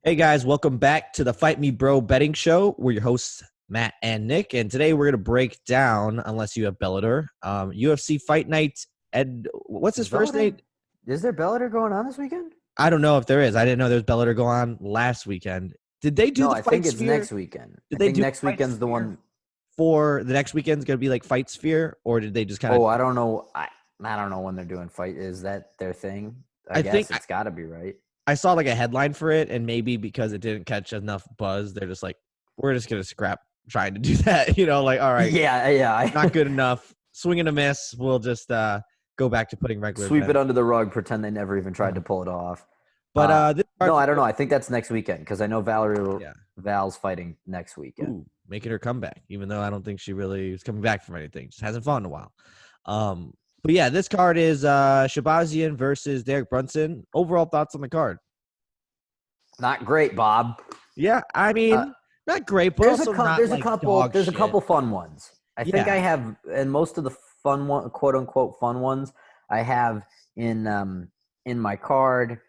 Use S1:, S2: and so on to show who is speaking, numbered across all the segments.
S1: Hey guys, welcome back to the Fight Me Bro betting show. We're your hosts, Matt and Nick, and today we're going to break down, unless you have Bellator, UFC Fight Night. Ed, what's his
S2: Is
S1: first
S2: Bellator?
S1: name?
S2: Is there Bellator going on this weekend?
S1: I don't know if there is. I didn't know there was Bellator going on last weekend. Did they do
S2: No,
S1: the
S2: I
S1: Fight
S2: think it's
S1: Sphere?
S2: next weekend.
S1: Did
S2: I
S1: they
S2: think
S1: do the
S2: next
S1: Fight
S2: weekend's the
S1: Sphere
S2: one
S1: for the next weekend's going to be like Fight Sphere, or did they just kind of?
S2: oh I don't know. I don't know when they're doing fight. Is that their thing? I
S1: I think
S2: guess it's got to be right.
S1: I saw like a headline for it, and maybe because it didn't catch enough buzz, they're just like, we're just going to scrap trying to do that. Like, all right,
S2: Yeah, yeah.
S1: not good enough. Swing and a miss. We'll just go back to putting regular
S2: Sweep it
S1: events.
S2: under the rug, pretend they never even tried
S1: Uh-huh.
S2: to pull it off.
S1: But this card
S2: No,
S1: for
S2: I don't know. I think
S1: UFC,
S2: that's next weekend because I know
S1: yeah,
S2: Val's fighting next weekend.
S1: making her comeback, even though I don't think she really is coming back from anything. Just hasn't fought in a while. But yeah, this card is Shahbazyan versus Derek Brunson. Overall thoughts on the card?
S2: Not great, Bob.
S1: Yeah, I
S2: Uh,
S1: mean, not great, but also not like dog
S2: there's a
S1: shit.
S2: couple fun ones. I think I
S1: Yeah,
S2: have, and most of the fun one, quote unquote fun ones, I have in my card.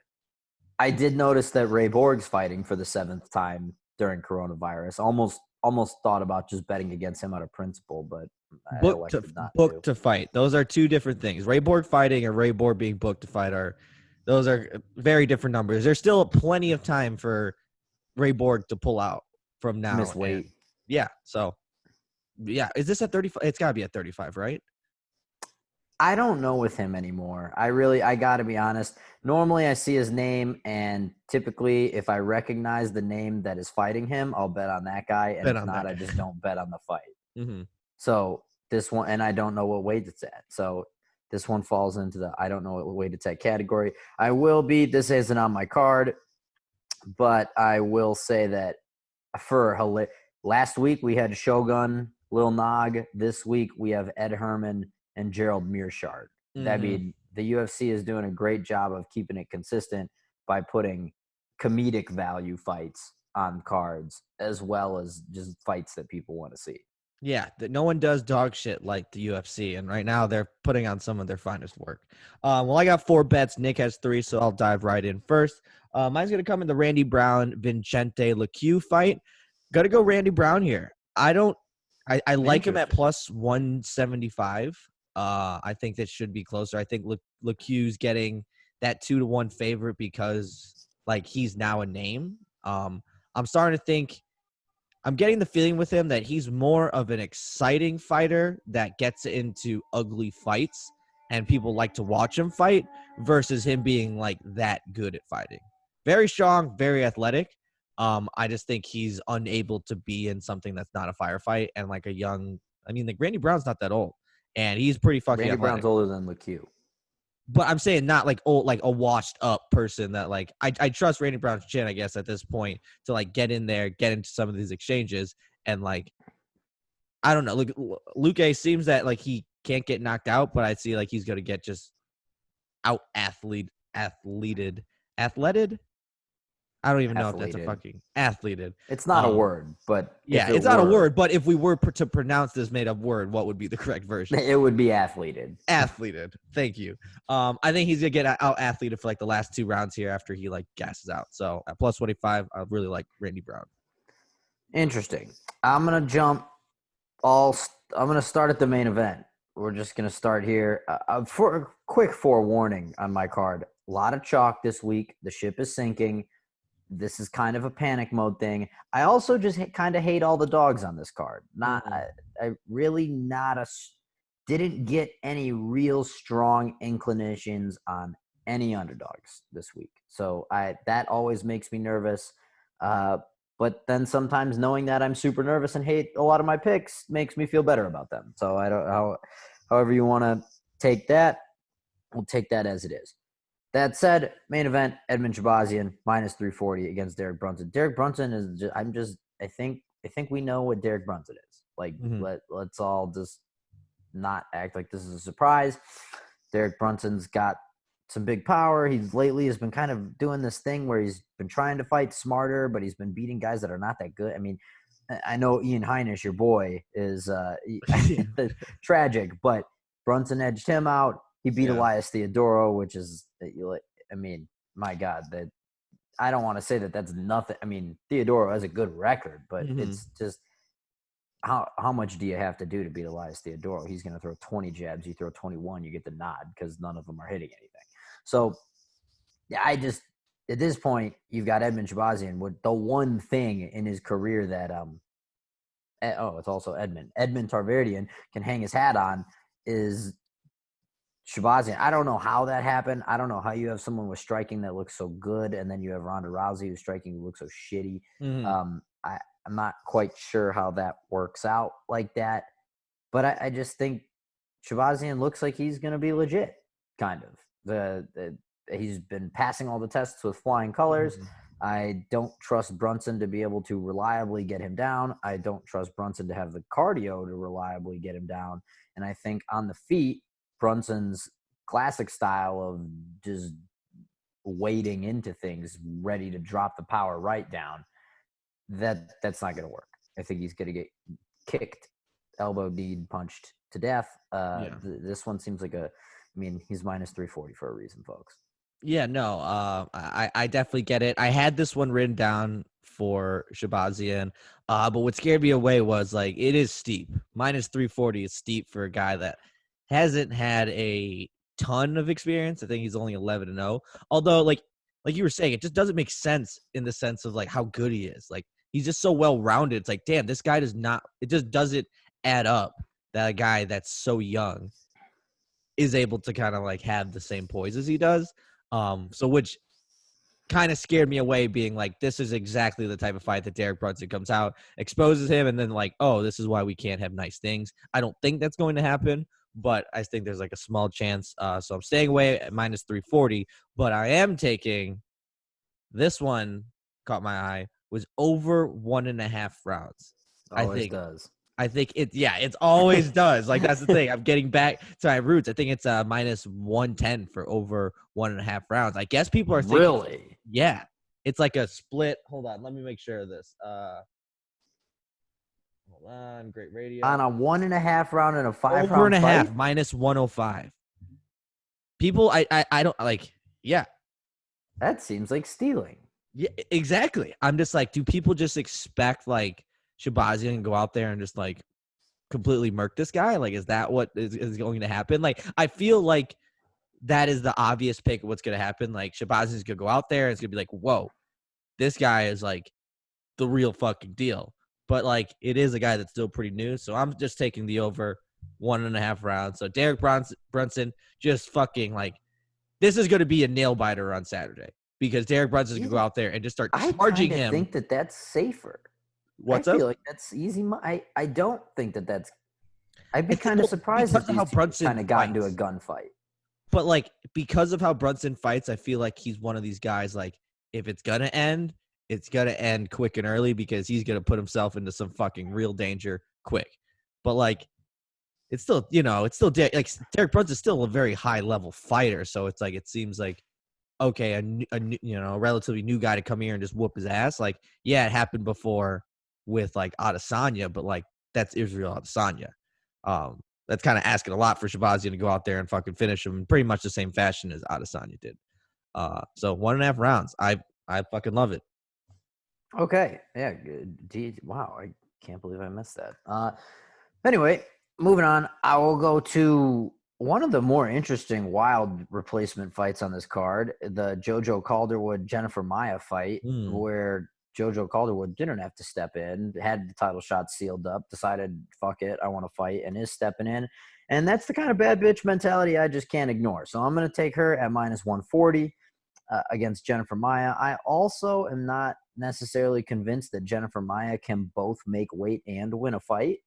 S2: I did notice that Ray Borg's fighting for the seventh time during coronavirus. Almost thought about just betting against him out of principle, but I elected not
S1: book
S2: to.
S1: to fight. Those are two different things. Ray Borg fighting and Ray Borg being booked to fight are those are very different numbers. There's still plenty of time for Ray Borg to pull out from now.
S2: Miss
S1: And
S2: weight.
S1: yeah, so yeah, is this at 35? It's got to be at 35, right?
S2: I don't know with him anymore. I got to be honest. Normally, I see his name, and typically, if I recognize the name that is fighting him, I'll bet on that guy. And
S1: Bet
S2: if
S1: on
S2: not,
S1: that
S2: I
S1: guy.
S2: just don't bet on the fight.
S1: Hmm.
S2: So this one, and I don't know what weight it's at. So this one falls into the I don't know what weight it's at category. I will be, this isn't on my card, but I will say that last week we had Shogun, Lil Nog. This week we have Ed Herman and Gerald Mearshart. I
S1: Hmm.
S2: mean, the UFC is doing a great job of keeping it consistent by putting comedic value fights on cards as well as just fights that people want to see.
S1: Yeah, that no one does dog shit like the UFC, and right now they're putting on some of their finest work. Well, I got 4 bets. Nick has 3, so I'll dive right in first. Mine's gonna come in the Randy Brown Vincente LeCue fight. Got to go Randy Brown here. I don't. I like him at
S2: Interesting.
S1: plus 175. I think that should be closer. I think LeCue's getting that 2-1 favorite because like he's now a name. I'm starting to think I'm getting the feeling with him that he's more of an exciting fighter that gets into ugly fights and people like to watch him fight versus him being like that good at fighting. Very strong, very athletic. I just think he's unable to be in something that's not a firefight and like a young. I mean, like Randy Brown's not that old, and he's pretty fucking
S2: Randy
S1: athletic.
S2: Brown's older than LeCue.
S1: But I'm saying not like old, like a washed up person that like I trust Randy Brown's chin, I guess, at this point to like get in there, get into some of these exchanges, and like I don't know. Look, Luque seems that like he can't get knocked out, but I see like he's gonna get just out athleted. I don't even know if that's a
S2: Athleted.
S1: fucking athleted.
S2: It's not a word, but
S1: Yeah,
S2: if it
S1: it's not a
S2: were,
S1: word, but if we were to pronounce this made up word, what would be the correct version?
S2: it would be athleted.
S1: Athleted. Thank you. I think he's gonna get out athleted for like the last 2 rounds here after he like gasses out. So at plus 25, I really like Randy Brown.
S2: Interesting. I'm gonna jump. All I'm gonna start at the main event. We're just gonna start here. For a quick forewarning on my card, a lot of chalk this week. The ship is sinking. This is kind of a panic mode thing. I also just kind of hate all the dogs on this card. Not, I really not a didn't get any real strong inclinations on any underdogs this week. So that always makes me nervous. But then sometimes knowing that I'm super nervous and hate a lot of my picks makes me feel better about them. So I don't know, however you want to take that, we'll take that as it is. That said, main event, Edmund Shahbazyan, minus 340 against Derek Brunson. Derek Brunson is just, I think we know what Derek Brunson is. Like,
S1: Mm-hmm.
S2: let's all just not act like this is a surprise. Derek Brunson's got some big power. He's lately has been kind of doing this thing where he's been trying to fight smarter, but he's been beating guys that are not that good. I mean, I know Ian Heinisch, your boy, is tragic, but Brunson edged him out. He beat
S1: Yeah.
S2: Elias Theodoro, which is, I mean, my God, that I don't want to say that that's nothing. I mean, Theodoro has a good record, but
S1: Mm-hmm.
S2: it's just how much do you have to do to beat Elias Theodoro? He's going to throw 20 jabs. You throw 21, you get the nod because none of them are hitting anything. So yeah, at this point, you've got Edmund Shahbazyan with the one thing in his career that it's also Edmund Tarverdyan can hang his hat on is Shahbazyan. I don't know how that happened. I don't know how you have someone with striking that looks so good, and then you have Ronda Rousey who's striking who looks so shitty.
S1: Mm-hmm.
S2: I'm not quite sure how that works out like that, but I just think Shahbazyan looks like he's going to be legit, kind of. He's been passing all the tests with flying colors.
S1: Mm-hmm.
S2: I don't trust Brunson to be able to reliably get him down. I don't trust Brunson to have the cardio to reliably get him down. And I think on the feet, Brunson's classic style of just wading into things, ready to drop the power right down, that's not going to work. I think he's going to get kicked, elbow kneed, punched to death.
S1: Yeah.
S2: This one seems like he's minus 340 for a reason, folks.
S1: Yeah, no, I definitely get it. I had this one written down for Shahbazyan, but what scared me away was like it is steep. Minus 340 is steep for a guy that hasn't had a ton of experience. I think he's only 11-0. Although, like you were saying, it just doesn't make sense in the sense of like how good he is. Like he's just so well rounded. It's like, damn, this guy does not. It just doesn't add up that a guy that's so young is able to kind of like have the same poise as he does. So which kind of scared me away, being like, this is exactly the type of fight that Derek Brunson comes out, exposes him, and then like, oh, this is why we can't have nice things. I don't think that's going to happen, but I think there's like a small chance. So I'm staying away at minus 340, but I am taking this one, caught my eye, was over 1.5 rounds.
S2: Always does.
S1: I think it always does. Like, that's the thing. I'm getting back to my roots. I think it's minus 110 for over 1.5 rounds. I guess people are thinking,
S2: really?
S1: Yeah. It's like a split. Hold on. Let me make sure of this. Hold on. Great radio.
S2: On a 1.5 round and a 5
S1: over
S2: round
S1: and a
S2: fight?
S1: half, minus 105. People, I don't like, yeah.
S2: That seems like stealing.
S1: Yeah, exactly. I'm just like, do people just expect like Shahbazyan to go out there and just like completely murk this guy? Like, is that what is going to happen? Like, I feel like that is the obvious pick of what's going to happen. Like, Shahbazyan's going to go out there and it's going to be like, whoa, this guy is like the real fucking deal. But like, it is a guy that's still pretty new. So I'm just taking the over 1.5 rounds. So Derek Brunson just fucking like, this is going to be a nail biter on Saturday because Derek Brunson's going to go out there and just start charging him.
S2: I think that that's safer.
S1: What's
S2: I
S1: up?
S2: feel like that's easy. I don't think that that's. I'd be kind of surprised if how Brunson kind of got into a gunfight.
S1: But like, because of how Brunson fights, I feel like he's one of these guys. Like, if it's gonna end, it's gonna end quick and early because he's gonna put himself into some fucking real danger quick. But like, it's still, like Derek Brunson's still a very high level fighter. So it's like, it seems like, okay, a relatively new guy to come here and just whoop his ass. Like, yeah, it happened before with like Adesanya, but like, that's Israel Adesanya. That's kind of asking a lot for Shahbazyan to go out there and fucking finish him in pretty much the same fashion as Adesanya did. So 1.5 rounds. I fucking love it.
S2: Okay. Yeah. Wow. I can't believe I missed that. Anyway, moving on. I will go to one of the more interesting wild replacement fights on this card, the Jojo Calderwood Jennifer Maia fight, where Jojo Calderwood didn't have to step in, had the title shot sealed up, decided, fuck it, I want to fight, and is stepping in. And that's the kind of bad bitch mentality I just can't ignore. So I'm going to take her at minus 140 against Jennifer Maia. I also am not necessarily convinced that Jennifer Maia can both make weight and win a fight.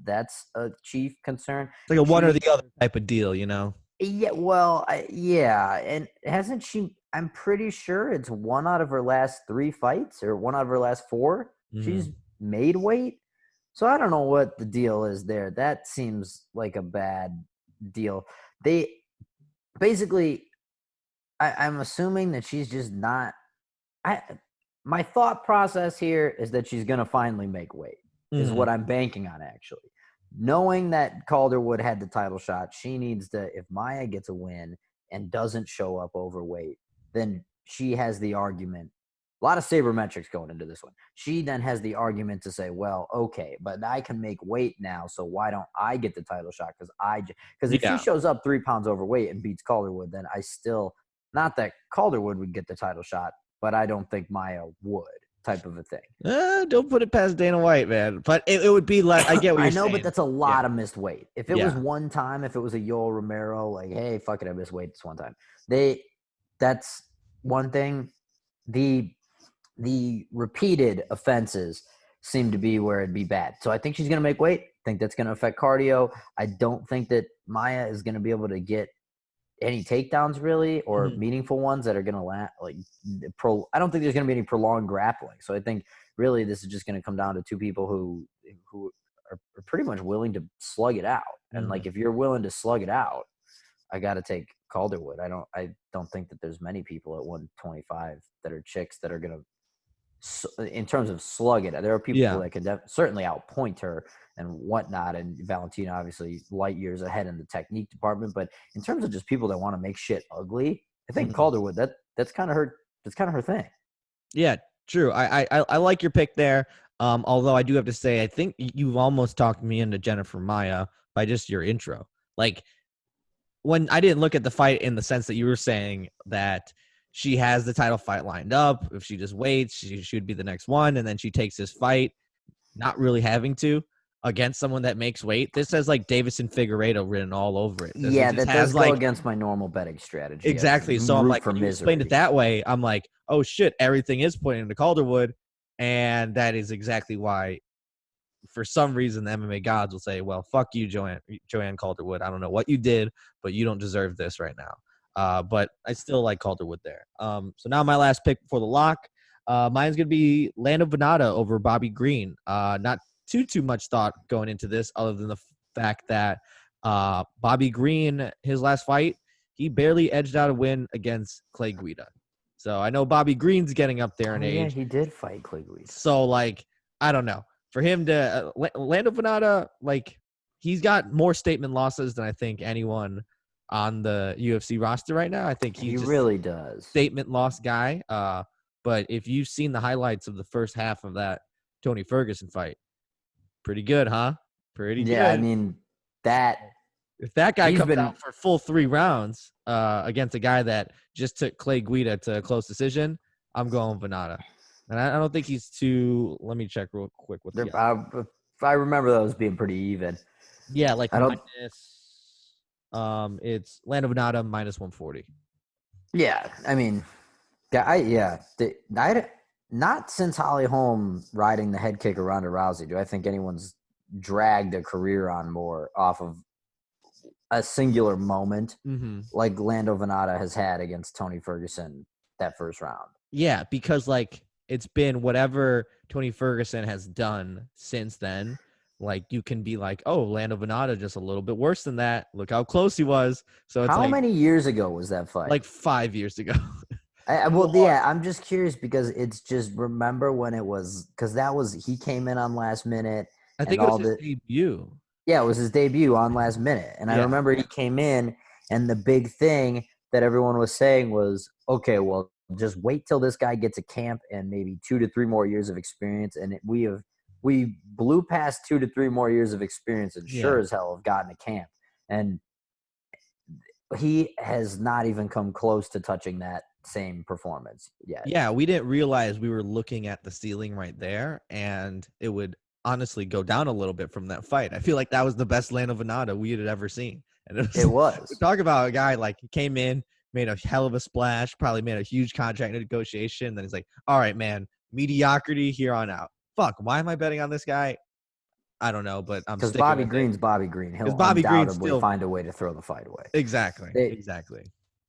S2: That's a chief concern.
S1: It's like a one or the other type of deal, you know?
S2: Yeah, well, yeah. And hasn't she – I'm pretty sure it's 1 out of her last 3 fights or 1 out of her last 4. She's made weight. So I don't know what the deal is there. That seems like a bad deal. They – basically – I'm assuming that she's just not – my thought process here is that she's going to finally make weight is what I'm banking on, actually. Knowing that Calderwood had the title shot, she needs to – if Maia gets a win and doesn't show up overweight, then she has the argument. A lot of sabermetrics going into this one. She then has the argument to say, well, okay, but I can make weight now, so why don't I get the title shot? Because if she
S1: Yeah.
S2: shows up 3 pounds overweight and beats Calderwood, then I still, not that Calderwood would get the title shot, but I don't think Maya would, type of a thing.
S1: Don't put it past Dana White, man. But it would be like, I get what
S2: I
S1: you're
S2: know,
S1: saying.
S2: but that's a lot of missed weight. If it was
S1: Yeah.
S2: one time, if it was a Yoel Romero, like, hey, fuck it, I missed weight this one time. That's one thing. The repeated offenses seem to be where it'd be bad. So I think she's going to make weight. I think that's going to affect cardio. I don't think that Maya is going to be able to get any takedowns really, or meaningful ones that are going to last. I don't think there's going to be any prolonged grappling. So I think really this is just going to come down to two people who are pretty much willing to slug it out. And like, if you're willing to slug it out, I got to take Calderwood. I don't think that there's many people at 125 that are chicks that are going to, in terms of slug it. There are people that can certainly outpoint her and whatnot. And Valentina, obviously, light years ahead in the technique department. But in terms of just people that want to make shit ugly, I think Calderwood, that's kind of her. That's kind of her thing.
S1: Yeah, true. I like your pick there. Although I do have to say, I think you've almost talked me into Jennifer Maya by just your intro. Like, when I didn't look at the fight in the sense that you were saying that she has the title fight lined up. If she just waits, she should be the next one. And then she takes this fight, not really having to, against someone that makes weight. This has like Davison Figueiredo written all over it.
S2: Yeah, that does go against my normal betting strategy.
S1: Exactly. So I'm like, when you explained it that way, I'm like, oh shit, everything is pointing to Calderwood. And that is exactly why, for some reason, the MMA gods will say, well, fuck you, Joanne Calderwood. I don't know what you did, but you don't deserve this right now. But I still like Calderwood there. So now my last pick before the lock. Mine's going to be Lando Venata over Bobby Green. Not too much thought going into this other than the fact that Bobby Green, his last fight, he barely edged out a win against Clay Guida. So I know Bobby Green's getting up there in age.
S2: Yeah, he did fight Clay Guida.
S1: So, like, I don't know. For him to Lando Venata, like, he's got more statement losses than I think anyone on the UFC roster right now. I think
S2: he really does.
S1: Statement loss guy. But if you've seen the highlights of the first half of that Tony Ferguson fight, pretty good, huh? Pretty good.
S2: Yeah, I mean,
S1: if that guy comes out for full 3 rounds against a guy that just took Clay Guida to a close decision, I'm going Venata. And I don't think he's too. Let me check real quick.
S2: I remember those being pretty even.
S1: Yeah, like minus. It's Lando Venata minus 140.
S2: Yeah, I mean, not since Holly Holm riding the head kick of Ronda Rousey do I think anyone's dragged a career on more off of a singular moment like Lando Venata has had against Tony Ferguson that first round.
S1: Yeah, because like, it's been whatever Tony Ferguson has done since then. Like, you can be like, oh, Lando Venata just a little bit worse than that. Look how close he was. So it's
S2: how many years ago was that fight?
S1: Like 5 years ago.
S2: I'm just curious because it's just, remember when it was, because he came in on last minute.
S1: I think it was his debut.
S2: Yeah, it was his debut on last minute. And I remember he came in and the big thing that everyone was saying was, okay, well, just wait till this guy gets a camp and maybe 2 to 3 more years of experience. And we blew past 2 to 3 more years of experience and sure as hell have gotten a camp. And he has not even come close to touching that same performance yet.
S1: Yeah, we didn't realize we were looking at the ceiling right there, and it would honestly go down a little bit from that fight. I feel like that was the best Lando Venata we had ever seen. And
S2: it was.
S1: Talk about a guy, like, he came in, made a hell of a splash, probably made a huge contract negotiation. Then he's like, all right, man, mediocrity here on out. Fuck, why am I betting on this guy? I don't know, but I'm
S2: because Bobby Green's Bobby Green. He'll undoubtedly find a way to throw the fight away.
S1: Exactly.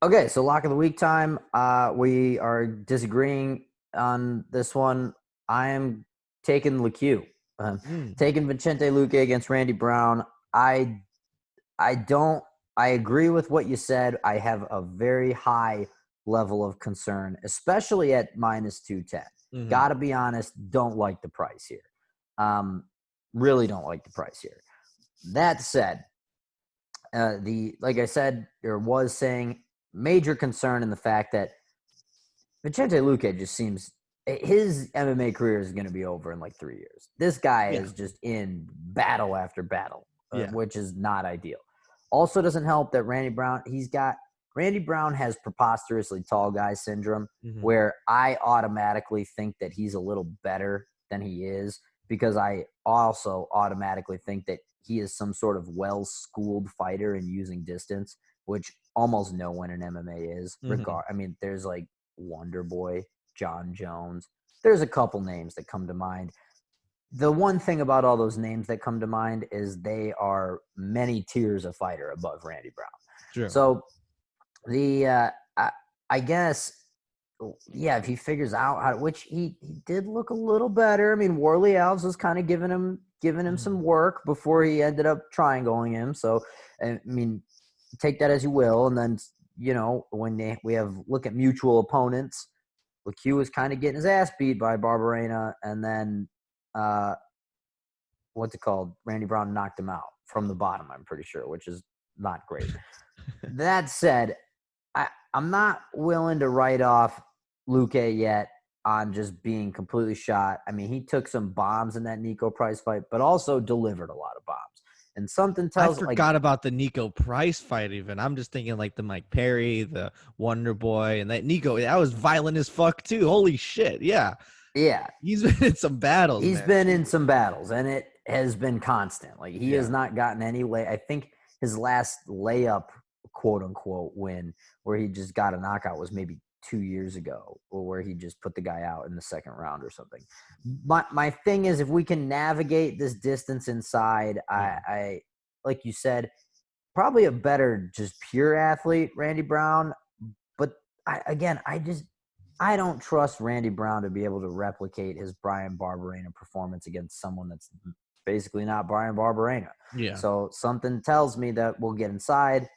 S2: Okay, so lock of the week time. We are disagreeing on this one. I am taking LeCue. Taking Vicente Luque against Randy Brown. I agree with what you said. I have a very high level of concern, especially at minus 210. Gotta be honest, don't like the price here. Really don't like the price here. That said, like I said, there was saying, major concern in the fact that Vicente Luque just seems his MMA career is going to be over in like 3 years. This guy
S1: Yeah.
S2: is just in battle after battle,
S1: Yeah.
S2: which is not ideal. Also, doesn't help that Randy Brown has preposterously tall guy syndrome,
S1: Mm-hmm.
S2: where I automatically think that he's a little better than he is because I also automatically think that he is some sort of well-schooled fighter in using distance, which almost no one in MMA is.
S1: Mm-hmm.
S2: I mean, there's like Wonder Boy, John Jones. There's a couple names that come to mind. The one thing about all those names that come to mind is they are many tiers of fighter above Randy Brown.
S1: True.
S2: So I guess, yeah, if he figures out how, which he did look a little better. I mean, Warley Alves was kind of giving him some work before he ended up triangling him. So I mean, take that as you will. And then when we have look at mutual opponents, LeCue was kind of getting his ass beat by Barberena, and then what's it called? Randy Brown knocked him out from the bottom, I'm pretty sure, which is not great. That said, I'm not willing to write off Luque yet on just being completely shot. I mean, he took some bombs in that Nico Price fight, but also delivered a lot of bombs. And something
S1: I
S2: tells
S1: forgot about the Nico Price fight even. I'm just thinking like the Mike Perry, the Wonder Boy, and that Nico. That was violent as fuck too. Holy shit. Yeah.
S2: yeah,
S1: He's been in some battles,
S2: he's
S1: man.
S2: been in some battles, and it has been constant. Like he has
S1: Yeah.
S2: not gotten any I think his last layup, quote unquote, win where he just got a knockout was maybe 2 years ago, or where he just put the guy out in the second round or something. My thing is, if we can navigate this distance inside, I like you said, probably a better just pure athlete, Randy Brown. But I don't trust Randy Brown to be able to replicate his Brian Barberena performance against someone that's basically not Brian Barberena.
S1: Yeah.
S2: So something tells me that we'll get inside.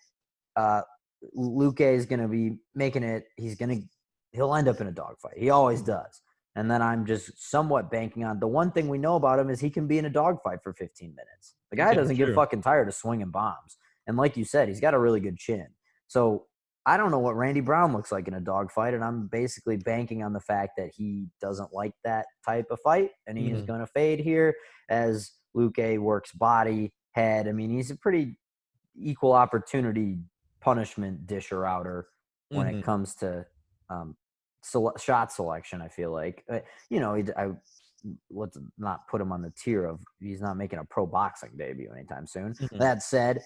S2: Luque is going to be making it. He'll end up in a dogfight. He always does. And then I'm just somewhat banking on the one thing we know about him is he can be in a dogfight for 15 minutes. The guy doesn't get fucking tired of swinging bombs. And like you said, he's got a really good chin. So I don't know what Randy Brown looks like in a dogfight, and I'm basically banking on the fact that he doesn't like that type of fight, and he is going to fade here as Luque works body, head. I mean, he's a pretty equal opportunity punishment disher outer when it comes to shot selection. I feel like let's not put him on the tier of he's not making a pro boxing debut anytime soon. That said,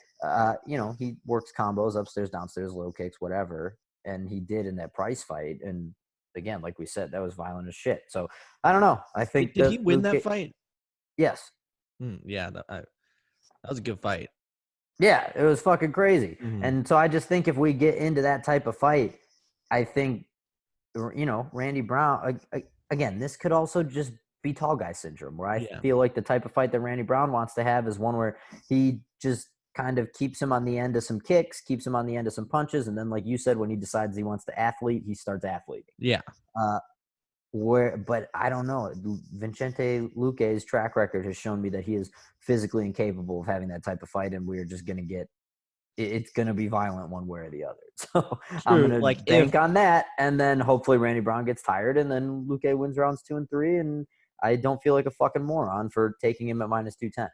S2: he works combos upstairs, downstairs, low kicks, whatever, and he did in that Price fight. And again, like we said, that was violent as shit. So I don't know. I think
S1: Did he win that fight?
S2: Yes.
S1: Yeah, that was a good fight.
S2: Yeah, it was fucking crazy. And so I just think if we get into that type of fight, I think, Randy Brown, again, this could also just be tall guy syndrome, where I feel like the type of fight that Randy Brown wants to have is one where he just kind of keeps him on the end of some kicks, keeps him on the end of some punches. And then, like you said, when he decides he wants to athlete, he starts athleting.
S1: Yeah.
S2: But I don't know. Vicente Luque's track record has shown me that he is physically incapable of having that type of fight, and we're just going to it's going to be violent one way or the other. So I'm going to bank on that, and then hopefully Randy Brown gets tired, and then Luque wins rounds 2 and 3, and I don't feel like a fucking moron for taking him at -210.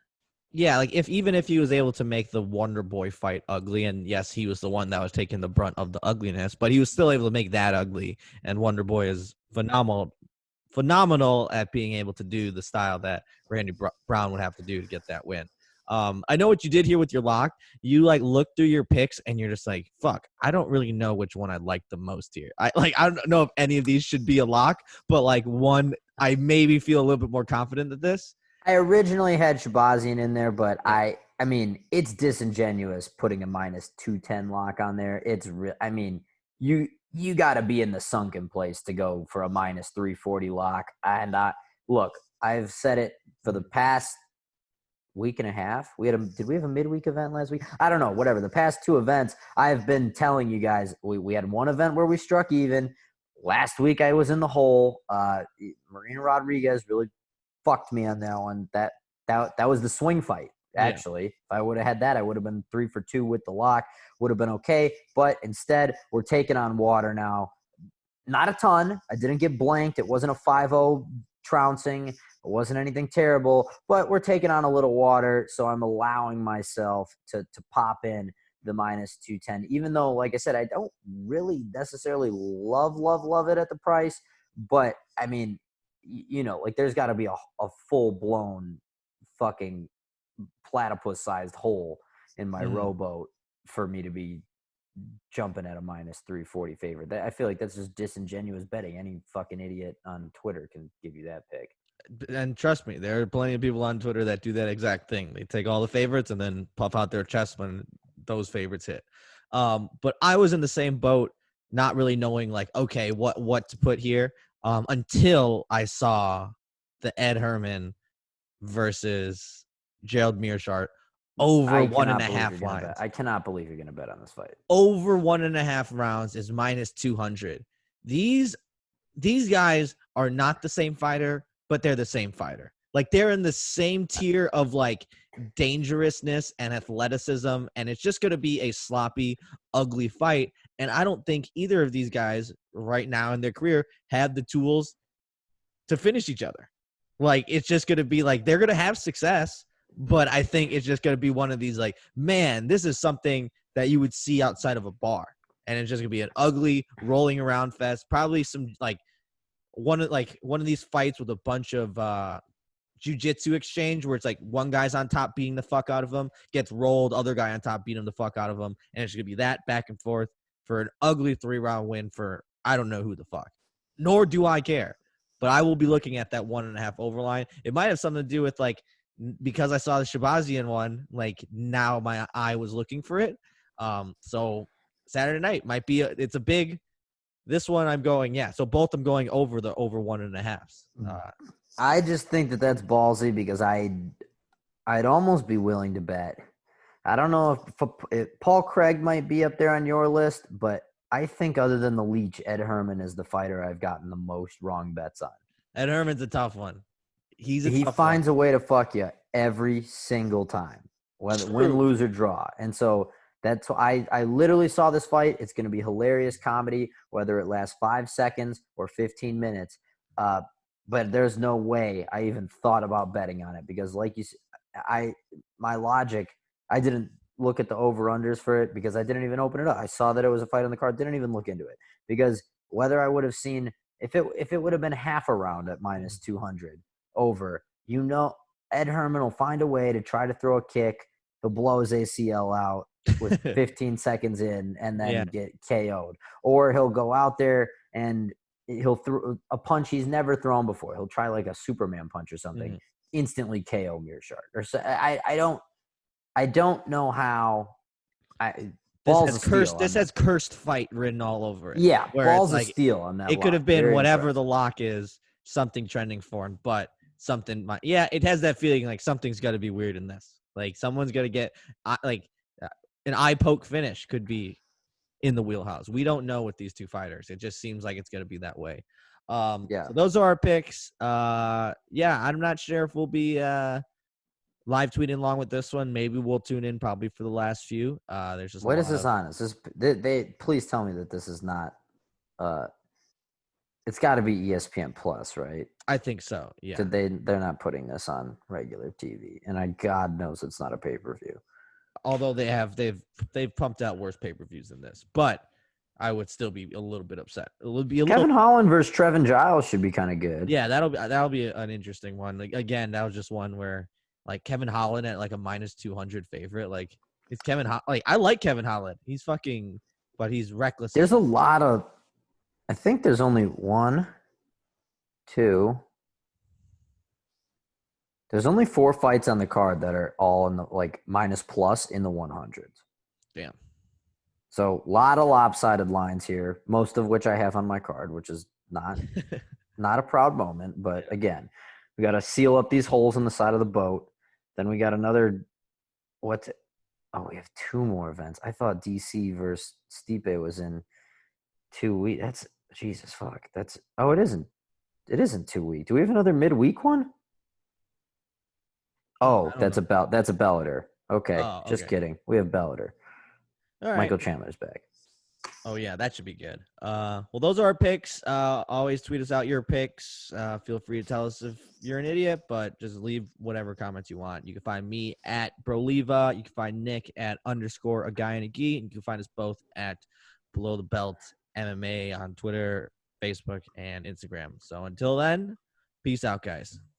S1: Yeah, like even if he was able to make the Wonder Boy fight ugly, and yes, he was the one that was taking the brunt of the ugliness, but he was still able to make that ugly. And Wonder Boy is phenomenal at being able to do the style that Randy Brown would have to do to get that win. I know what you did here with your lock. You like look through your picks and you're just like, fuck, I don't really know which one I like the most here. I don't know if any of these should be a lock, but like one, I maybe feel a little bit more confident than this.
S2: I originally had Shahbazyan in there, but I mean, it's disingenuous putting a -210 lock on there. It's real. I mean, you got to be in the sunken place to go for a -340 lock. And look, I've said it for the past week and a half. Did we have a midweek event last week? I don't know. Whatever. The past 2 events, I've been telling you guys. We had one event where we struck even. Last week, I was in the hole. Marina Rodriguez really fucked me on that one. That was the swing fight. Actually, if I would have had that, I would have been 3 for 2 with the lock. Would have been okay. But instead, we're taking on water now. not a ton. I didn't get blanked. It wasn't a 5-0 trouncing. It wasn't anything terrible, but we're taking on a little water, so I'm allowing myself to pop in the minus 210, even though, like I said, I don't really necessarily love it at the price. But, I mean, like there's got to be a full-blown fucking platypus-sized hole in my rowboat for me to be jumping at a minus 340 favorite. I feel like that's just disingenuous betting. Any fucking idiot on Twitter can give you that pick.
S1: And trust me, there are plenty of people on Twitter that do that exact thing. They take all the favorites and then puff out their chest when those favorites hit. But I was in the same boat, not really knowing like, okay, what to put here, until I saw the Ed Herman versus Gerald Meerschaert over 1.5 lines.
S2: I cannot believe you're going to bet on this fight.
S1: Over 1.5 rounds is minus 200. These guys are not the same fighter, but they're the same fighter. Like they're in the same tier of like dangerousness and athleticism, and it's just going to be a sloppy, ugly fight. And I don't think either of these guys right now in their career have the tools to finish each other. Like it's just going to be like they're going to have success, but I think it's just going to be one of these like, man, this is something that you would see outside of a bar. And it's just going to be an ugly rolling around fest. Probably some like one of these fights with a bunch of jiu-jitsu exchange where it's like one guy's on top beating the fuck out of him, gets rolled, other guy on top beating him the fuck out of him, and it's going to be that back and forth for an ugly 3-round win for I don't know who the fuck. Nor do I care. But I will be looking at that 1.5 overline. It might have something to do with like because I saw the Shahbazyan one, like now my eye was looking for it. So Saturday night might be it's a big. This one I'm going, yeah. So both I'm going over 1.5.
S2: I just think that that's ballsy because I'd almost be willing to bet. I don't know if Paul Craig might be up there on your list, but I think other than the Leech, Ed Herman is the fighter I've gotten the most wrong bets on.
S1: Ed Herman's a tough one.
S2: He finds a way to fuck you every single time, whether win, lose, or draw. And so that's why I literally saw this fight. It's going to be hilarious comedy, whether it lasts 5 seconds or 15 minutes. But there's no way I even thought about betting on it because, like you said, my logic, I didn't look at the over-unders for it because I didn't even open it up. I saw that it was a fight on the card, didn't even look into it because whether I would have seen if it would have been half a round at minus 200 over, Ed Herman will find a way to try to throw a kick. He'll blow his ACL out with 15 seconds in and then get KO'd. Or he'll go out there and he'll throw a punch he's never thrown before. He'll try like a Superman punch or something, instantly KO Meerschaert. Or so I don't know how.
S1: This has cursed fight written all over it.
S2: Yeah, balls of steel on that.
S1: It could have been whatever the lock is, something trending for him, but something might. Yeah, it has that feeling like something's got to be weird in this. Like someone's got to get like an eye poke finish could be in the wheelhouse. We don't know with these two fighters. It just seems like it's going to be that way. So those are our picks. I'm not sure if we'll be live tweeting along with this one. Maybe we'll tune in probably for the last few. There's just
S2: what is this on? Is this they please tell me that this is not it's got to be ESPN Plus, right?
S1: I think so. Yeah.
S2: So they're not putting this on regular TV, and God knows it's not a pay-per-view.
S1: Although they've pumped out worse pay-per-views than this, but I would still be a little bit upset. It would be
S2: Kevin Holland versus Trevin Giles should be kind of good.
S1: Yeah, that'll be an interesting one. Like again, that was just one where like Kevin Holland at like a minus 200 favorite. Like it's Kevin like I like Kevin Holland. He's fucking, but he's reckless.
S2: There's a lot of. I think there's only 1, 2. There's only 4 fights on the card that are all in the like minus plus in the 100s.
S1: Damn.
S2: So a lot of lopsided lines here, most of which I have on my card, which is not a proud moment. But again, we got to seal up these holes in the side of the boat. Then we got another. We have 2 more events. I thought DC versus Stipe was in 2 weeks. That's Jesus fuck. It isn't. It isn't 2 weeks. Do we have another midweek one? Oh, that's a Bellator. Okay, just kidding. We have Bellator.
S1: All right.
S2: Michael Chandler's back.
S1: Oh yeah, that should be good. Well, those are our picks. Always tweet us out your picks. Feel free to tell us if you're an idiot, but just leave whatever comments you want. You can find me at Broliva. You can find Nick at _ a guy and a gi. And you can find us both at Below the Belt MMA on Twitter, Facebook, and Instagram. So until then, peace out, guys.